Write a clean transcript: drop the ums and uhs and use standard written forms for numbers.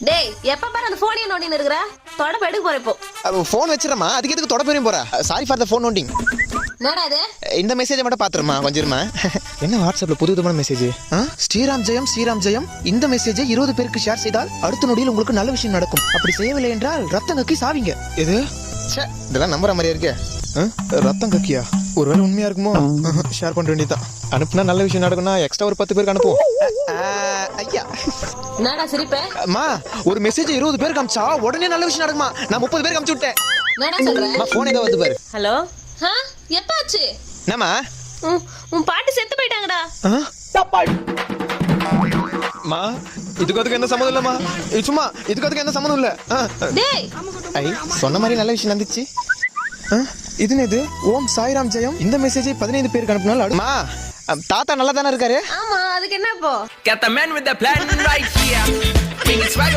டேய் எப்ப பாரு அந்த போனையே நோண்டின்னு இருக்கற தொடப்ப எடுக்க போற இப்போ ஃபோன் வச்சிரமா அதுக்கு எதுக்கு தொட போறீங்க போற சாரி ஃபார் த ஃபோன் நோண்டிங் என்னடா இது இந்த மெசேஜை மட்டும் பாத்துருமா கொஞ்சம் இருமா என்ன வாட்ஸ்அப்ல புது விதமான மெசேஜ் ஸ்ரீராம் ஜெயம் இந்த மெசேஜை 20 பேருக்கு ஷேர் செய்தால் அடுத்த நொடியில் உங்களுக்கு நல்ல விஷயம் நடக்கும் அப்படி செய்யவில்லை என்றால் ரத்தம் கக்கி சாவீங்க இது இதெல்லாம் நம்புற மாதிரியா இருக்கு ரத்தம் கக்கியா ஒருவேளை உண்மையா இருக்குமோ ஷேர் பண்ண வேண்டியதான் அனுப்புனா நல்ல விஷயம் நடக்கும்னா எக்ஸ்ட்ரா ஒரு 10 பேருக்கு அனுப்புவோம் ஐயா என்னடா சிரிப்பே அம்மா ஒரு மெசேஜ் 20 பேருக்கு அனுப்பிச்சா உடனே நல்ல விஷயம் நடக்குமா நான் 30 பேருக்கு அனுப்பிச்சு விட்டேன் என்னடா சொல்ற அம்மா போன் ஏதோ வந்து பாரு ஹலோ எப்ப ஆச்சு என்னம்மா உன் பாட்டி செத்து போயிட்டாங்கடா மா இதுக்கு என்ன சம்மந்தம் இல்லம்மா சும்மா இதுக்கு என்ன சம்மந்தம் இல்ல டேய் ஐ சொன்ன மாதிரி நல்ல விஷயம் நடந்துச்சு இது என்னது ஓம் சாய்ராம் ஜெயம் இந்த மெசேஜை 15 பேருக்கு அனுப்புனால அம்மா தாத்தா நல்லா தானே இருக்காரு ஆமா அதுக்கு என்ன இப்போ Got the man with the plan right here. King is swagger.